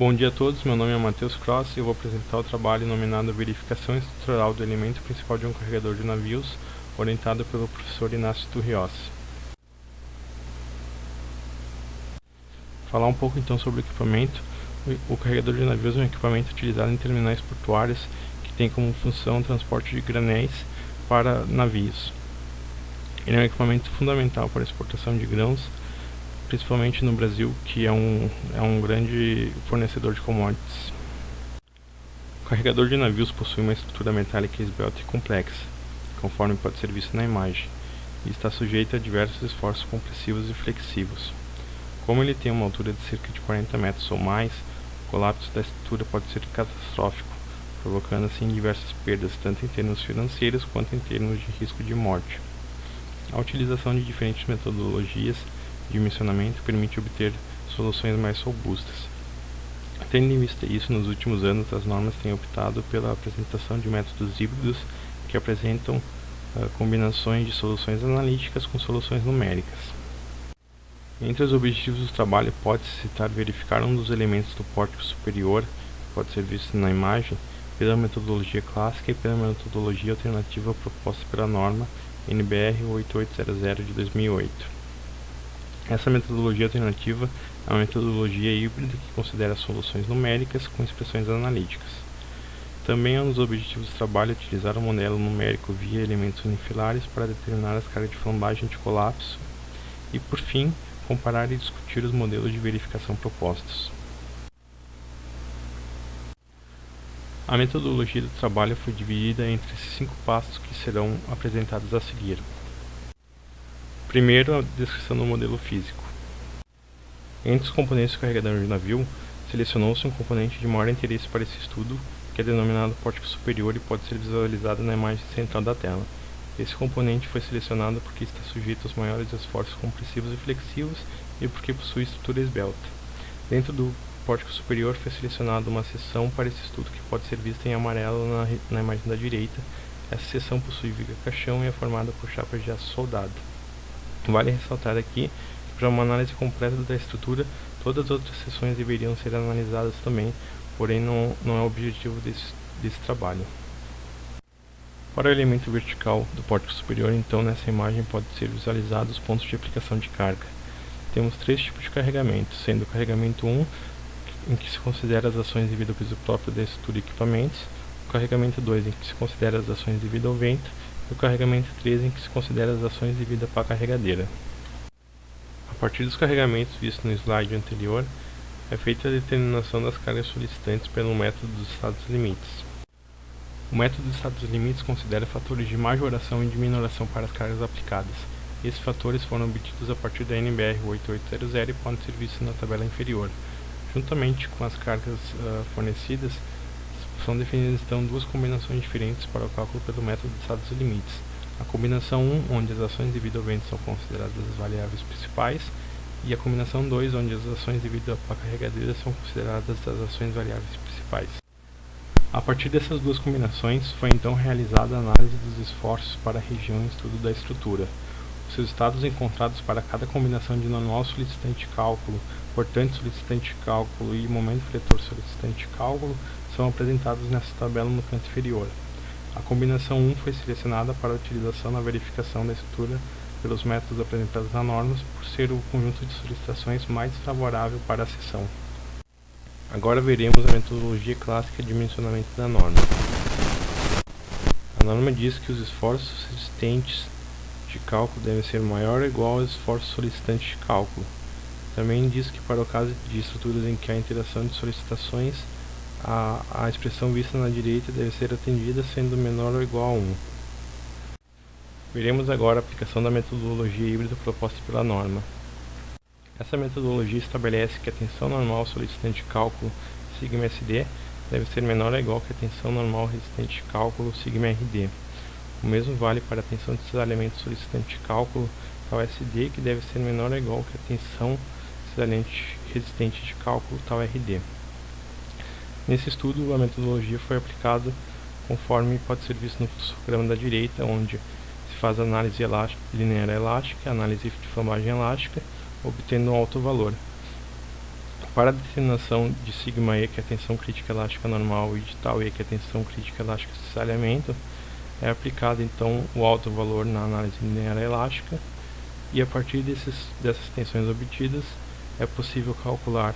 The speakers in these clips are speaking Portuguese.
Bom dia a todos, meu nome é Matheus Cross e eu vou apresentar o trabalho nominado Verificação Estrutural do Elemento Principal de um Carregador de Navios, orientado pelo professor Inácio Turriossi. Falar um pouco então sobre o equipamento. O carregador de navios é um equipamento utilizado em terminais portuários que tem como função o transporte de granéis para navios. Ele é um equipamento fundamental para a exportação de grãos, principalmente no Brasil, que é um grande fornecedor de commodities. O carregador de navios possui uma estrutura metálica esbelta e complexa, conforme pode ser visto na imagem, e está sujeito a diversos esforços compressivos e flexivos. Como ele tem uma altura de cerca de 40 metros ou mais, o colapso da estrutura pode ser catastrófico, provocando assim diversas perdas, tanto em termos financeiros quanto em termos de risco de morte. A utilização de diferentes metodologias de dimensionamento permite obter soluções mais robustas. Tendo em vista isso, nos últimos anos as normas têm optado pela apresentação de métodos híbridos que apresentam combinações de soluções analíticas com soluções numéricas. Entre os objetivos do trabalho pode-se citar verificar um dos elementos do pórtico superior, que pode ser visto na imagem, pela metodologia clássica e pela metodologia alternativa proposta pela norma NBR 8800 de 2008. Essa metodologia alternativa é uma metodologia híbrida que considera soluções numéricas com expressões analíticas. Também é um dos objetivos do trabalho utilizar o modelo numérico via elementos unifilares para determinar as cargas de flambagem de colapso e, por fim, comparar e discutir os modelos de verificação propostos. A metodologia do trabalho foi dividida entre esses 5 passos que serão apresentados a seguir. Primeiro, a descrição do modelo físico. Entre os componentes do carregador de navio, selecionou-se um componente de maior interesse para esse estudo, que é denominado pórtico superior e pode ser visualizado na imagem central da tela. Esse componente foi selecionado porque está sujeito aos maiores esforços compressivos e flexivos e porque possui estrutura esbelta. Dentro do pórtico superior foi selecionada uma seção para esse estudo que pode ser vista em amarelo na imagem da direita. Essa seção possui viga caixão e é formada por chapas de aço soldado. Vale ressaltar aqui que para uma análise completa da estrutura, todas as outras seções deveriam ser analisadas também, porém não é o objetivo desse trabalho. Para o elemento vertical do pórtico superior, então, nessa imagem pode ser visualizado os pontos de aplicação de carga. Temos 3 tipos de carregamento, sendo o carregamento 1, em que se considera as ações devido ao peso próprio da estrutura e equipamentos, o carregamento 2, em que se considera as ações devido ao vento, e o carregamento 3, em que se considera as ações devido à pá carregadeira. A partir dos carregamentos vistos no slide anterior, é feita a determinação das cargas solicitantes pelo método dos estados limites. O método dos estados limites considera fatores de majoração e de minoração para as cargas aplicadas. Esses fatores foram obtidos a partir da NBR 8800 e podem ser vistos na tabela inferior. Juntamente com as cargas fornecidas, são definidas então 2 combinações diferentes para o cálculo pelo método de estados limites. A combinação 1, onde as ações devido ao vento são consideradas as variáveis principais, e a combinação 2, onde as ações devido à pá carregadeira são consideradas as ações variáveis principais. A partir dessas 2 combinações, foi então realizada a análise dos esforços para a região em estudo da estrutura. Os resultados encontrados para cada combinação de manual solicitante cálculo, portante solicitante cálculo e momento fletor solicitante cálculo são apresentados nessa tabela no canto inferior. A combinação 1 foi selecionada para a utilização na verificação da estrutura pelos métodos apresentados na norma, por ser o conjunto de solicitações mais favorável para a seção. Agora veremos a metodologia clássica de dimensionamento da norma. A norma diz que os esforços resistentes de cálculo devem ser maior ou igual aos esforços solicitantes de cálculo. Também diz que para o caso de estruturas em que há interação de solicitações, a expressão vista na direita deve ser atendida sendo menor ou igual a 1. Veremos agora a aplicação da metodologia híbrida proposta pela norma. Essa metodologia estabelece que a tensão normal solicitante de cálculo σSD deve ser menor ou igual que a tensão normal resistente de cálculo σRD. O mesmo vale para a tensão de cisalhamento solicitante de cálculo τSD, que deve ser menor ou igual que a tensão cisalhante resistente de cálculo τRD. Nesse estudo, a metodologia foi aplicada conforme pode ser visto no fluxograma da direita, onde se faz a análise linear elástica, a análise de flambagem elástica, obtendo um alto valor. Para a determinação de sigma E, que é a tensão crítica elástica normal, e de tau E, que é a tensão crítica elástica de cisalhamento, é aplicado então o alto valor na análise linear elástica, e a partir dessas tensões obtidas é possível calcular,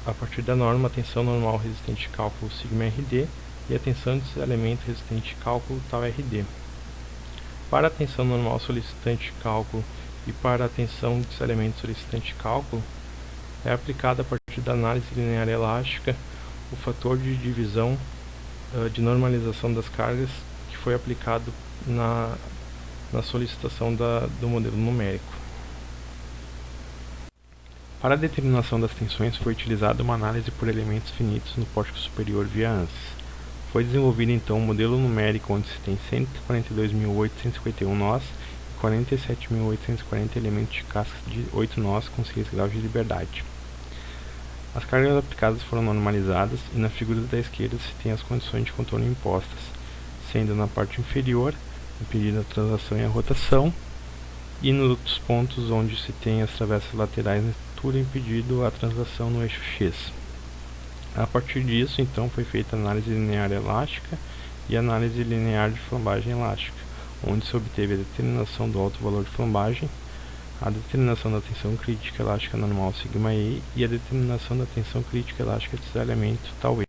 a partir da norma, a tensão normal resistente de cálculo sigma RD e a tensão de cisalhamento resistente de cálculo tau RD. Para a tensão normal solicitante de cálculo e para a tensão de cisalhamento solicitante de cálculo, é aplicado a partir da análise linear elástica o fator de divisão de normalização das cargas que foi aplicado na solicitação do modelo numérico. Para a determinação das tensões foi utilizada uma análise por elementos finitos no pórtico superior via ANSYS. Foi desenvolvido então um modelo numérico onde se tem 142.851 nós e 47.840 elementos de cascas de 8 nós com 6 graus de liberdade. As cargas aplicadas foram normalizadas e na figura da esquerda se tem as condições de contorno impostas, sendo na parte inferior impedida a translação e a rotação, e nos outros pontos onde se tem as travessas laterais na estrutura impedido a translação no eixo X. A partir disso, então, foi feita a análise linear elástica e a análise linear de flambagem elástica, onde se obteve a determinação do alto valor de flambagem, a determinação da tensão crítica elástica normal sigma E e a determinação da tensão crítica elástica de cisalhamento tau E.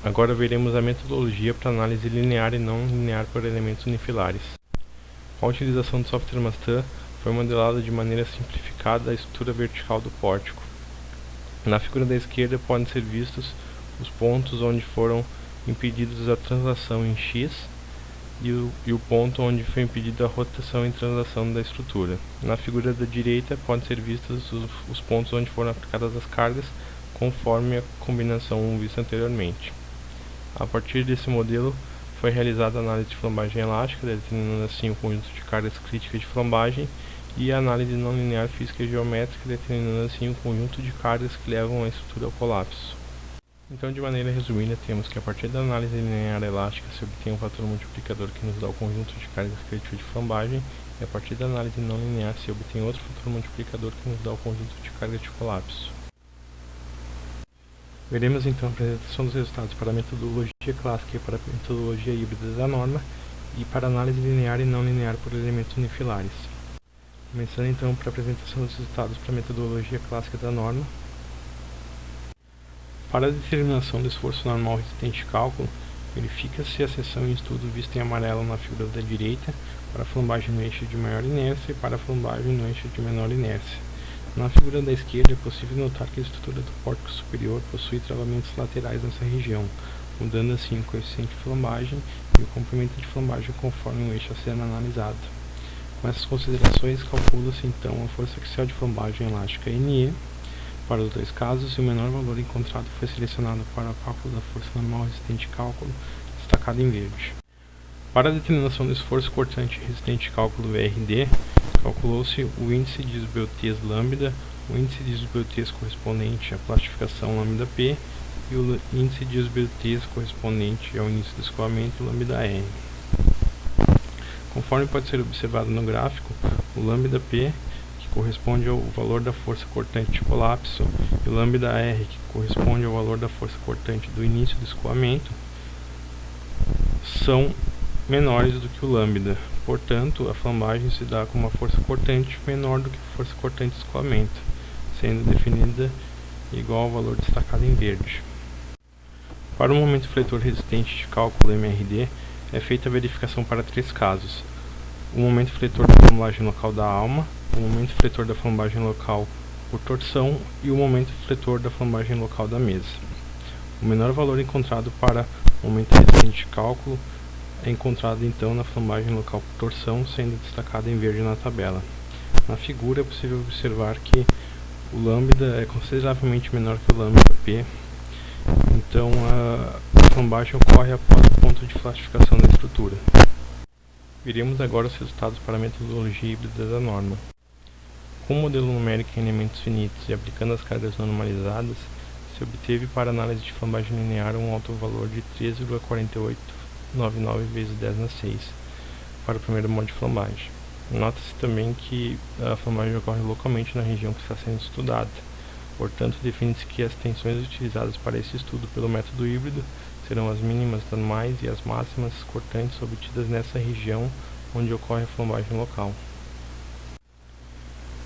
Agora veremos a metodologia para análise linear e não linear por elementos unifilares. Com a utilização do software Mastan, foi modelada de maneira simplificada a estrutura vertical do pórtico. Na figura da esquerda podem ser vistos os pontos onde foram impedidos a translação em X e o ponto onde foi impedida a rotação e translação da estrutura. Na figura da direita podem ser vistos os pontos onde foram aplicadas as cargas conforme a combinação vista anteriormente. A partir desse modelo foi realizada a análise de flambagem elástica, determinando assim o conjunto de cargas críticas de flambagem, e a análise não linear física e geométrica, determinando assim o conjunto de cargas que levam a estrutura ao colapso. Então, de maneira resumida, temos que a partir da análise linear elástica se obtém um fator multiplicador que nos dá o conjunto de cargas críticas de flambagem, e a partir da análise não linear se obtém outro fator multiplicador que nos dá o conjunto de cargas de colapso. Veremos então a apresentação dos resultados para a metodologia clássica e para a metodologia híbrida da norma, e para análise linear e não linear por elementos unifilares. Começando então para a apresentação dos resultados para a metodologia clássica da norma. Para a determinação do esforço normal resistente de cálculo, verifica-se a seção em estudo vista em amarelo na figura da direita para a flambagem no eixo de maior inércia e para a flambagem no eixo de menor inércia. Na figura da esquerda é possível notar que a estrutura do pórtico superior possui travamentos laterais nessa região, mudando assim o coeficiente de flambagem e o comprimento de flambagem conforme o eixo a ser analisado. Com essas considerações, calcula-se então a força axial de flambagem elástica NE para os dois casos, e o menor valor encontrado foi selecionado para o cálculo da força normal resistente de cálculo, destacado em verde. Para a determinação do esforço cortante resistente de cálculo VRD, calculou-se o índice de esbeltez lambda, o índice de esbeltez correspondente à plastificação lambda P e o índice de esbeltez correspondente ao índice de escoamento lambda R. Conforme pode ser observado no gráfico, o lambda P, que corresponde ao valor da força cortante de colapso, e o lambda R, que corresponde ao valor da força cortante do início do escoamento, são menores do que o lambda. Portanto, a flambagem se dá com uma força cortante menor do que a força cortante de escoamento, sendo definida igual ao valor destacado em verde. Para o momento fletor resistente de cálculo MRD, é feita a verificação para três casos: o momento fletor da flambagem local da alma, o momento fletor da flambagem local por torção e o momento fletor da flambagem local da mesa. O menor valor encontrado para o momento resistente de cálculo é encontrado então na flambagem local por torção, sendo destacado em verde na tabela. Na figura é possível observar que o lambda é consideravelmente menor que o lambda P, então a flambagem ocorre após o ponto de plastificação da estrutura. Veremos agora os resultados para a metodologia híbrida da norma. Com o modelo numérico em elementos finitos e aplicando as cargas normalizadas, se obteve para análise de flambagem linear um alto valor de 3,4899 vezes 10 na 6 para o primeiro modo de flambagem. Nota-se também que a flambagem ocorre localmente na região que está sendo estudada. Portanto, define-se que as tensões utilizadas para esse estudo pelo método híbrido serão as mínimas normais e as máximas cortantes obtidas nessa região onde ocorre a flambagem local.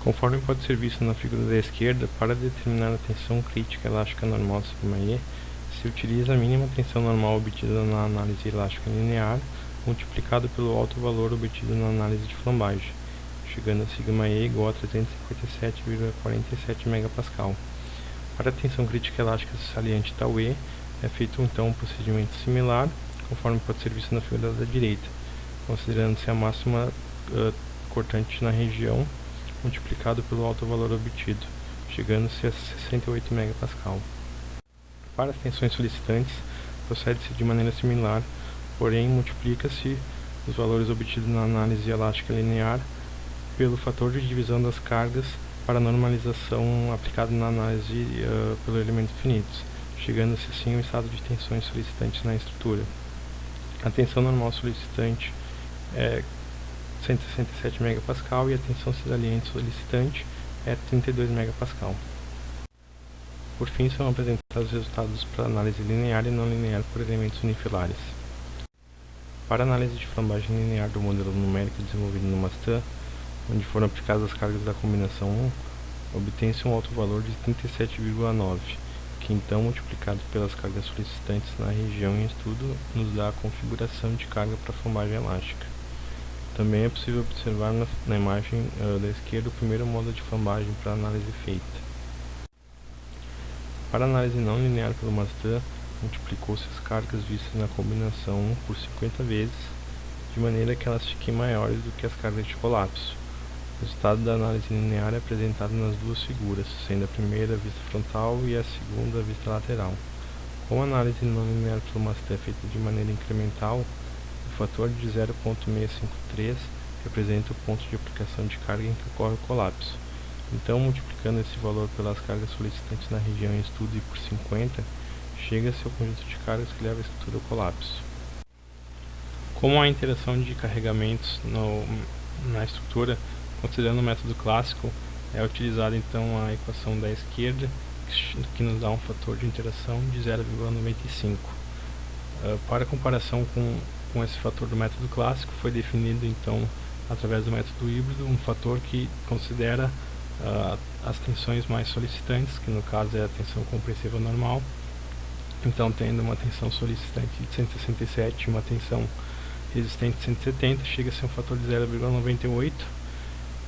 Conforme pode ser visto na figura da esquerda, para determinar a tensão crítica elástica normal σe, se utiliza a mínima tensão normal obtida na análise elástica linear, multiplicado pelo alto valor obtido na análise de flambagem, chegando a σe igual a 357,47 MPa. Para a tensão crítica elástica saliente τe, é feito então um procedimento similar, conforme pode ser visto na figura da direita, considerando-se a máxima cortante na região, multiplicado pelo alto valor obtido, chegando-se a 68 MPa. Para as tensões solicitantes, procede-se de maneira similar, porém multiplica-se os valores obtidos na análise elástica linear pelo fator de divisão das cargas para a normalização aplicada na análise pelo elemento finitos, chegando-se assim ao estado de tensões solicitantes na estrutura. A tensão normal solicitante é 167 MPa e a tensão saliente solicitante é 32 MPa. Por fim, são apresentados os resultados para análise linear e não linear por elementos unifilares. Para a análise de flambagem linear do modelo numérico desenvolvido no Mastan, onde foram aplicadas as cargas da combinação 1, obtém-se um alto valor de 37,9, que então, multiplicado pelas cargas solicitantes na região em estudo, nos dá a configuração de carga para flambagem elástica. Também é possível observar na imagem da esquerda o primeiro modo de flambagem para análise feita. Para a análise não linear pelo Mastan, multiplicou-se as cargas vistas na combinação 1 por 50 vezes, de maneira que elas fiquem maiores do que as cargas de colapso. O resultado da análise linear é apresentado nas duas figuras, sendo a primeira a vista frontal e a segunda a vista lateral. Como a análise não linear pelo Mastan é feita de maneira incremental, o fator de 0,653 representa o ponto de aplicação de carga em que ocorre o colapso. Então, multiplicando esse valor pelas cargas solicitantes na região em estudo e por 50, chega-se ao conjunto de cargas que leva a estrutura ao colapso. Como há interação de carregamentos na estrutura, considerando o método clássico, é utilizada então a equação da esquerda, que nos dá um fator de interação de 0,95. Para comparação com esse fator do método clássico, foi definido então, através do método híbrido, um fator que considera as tensões mais solicitantes, que no caso é a tensão compressiva normal. Então, tendo uma tensão solicitante de 167 e uma tensão resistente de 170, chega-se a um fator de 0,98.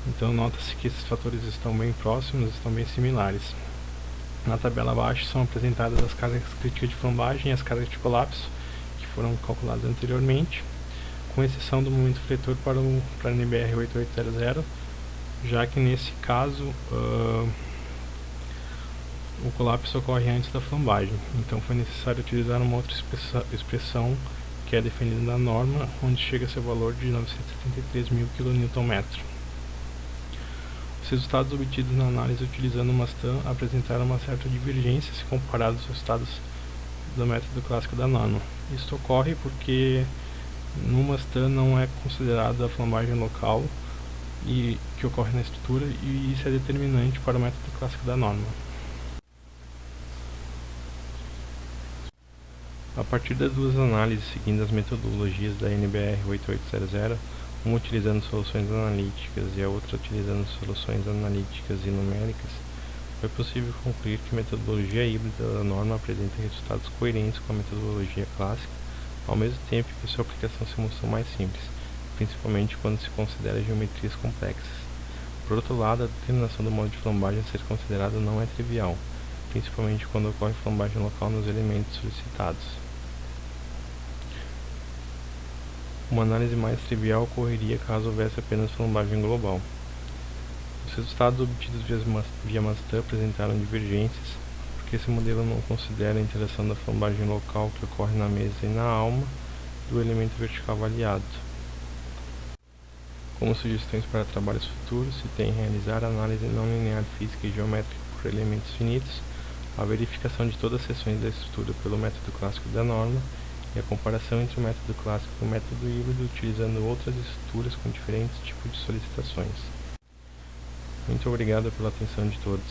Então, nota-se que esses fatores estão bem próximos, estão bem similares. Na tabela abaixo são apresentadas as cargas críticas de flambagem e as cargas de colapso, que foram calculadas anteriormente, com exceção do momento fletor para a NBR 8800, já que nesse caso o colapso ocorre antes da flambagem. Então foi necessário utilizar uma outra expressão que é definida na norma, onde chega-se ao valor de 973.000 kN. Os resultados obtidos na análise utilizando o Mastan apresentaram uma certa divergência se comparados aos resultados do método clássico da norma. Isso ocorre porque no Mastan não é considerada a flambagem local e que ocorre na estrutura, e isso é determinante para o método clássico da norma. A partir das duas análises seguindo as metodologias da NBR 8800, uma utilizando soluções analíticas e a outra utilizando soluções analíticas e numéricas, foi possível concluir que a metodologia híbrida da norma apresenta resultados coerentes com a metodologia clássica, ao mesmo tempo que sua aplicação se mostrou mais simples, principalmente quando se considera geometrias complexas. Por outro lado, a determinação do modo de flambagem a ser considerado não é trivial, principalmente quando ocorre flambagem local nos elementos solicitados. Uma análise mais trivial ocorreria caso houvesse apenas flambagem global. Os resultados obtidos via Mastan apresentaram divergências, porque esse modelo não considera a interação da flambagem local que ocorre na mesa e na alma do elemento vertical avaliado. Como sugestões para trabalhos futuros, se tem realizar a análise não linear física e geométrica por elementos finitos, a verificação de todas as seções da estrutura pelo método clássico da norma e a comparação entre o método clássico e o método híbrido utilizando outras estruturas com diferentes tipos de solicitações. Muito obrigado pela atenção de todos.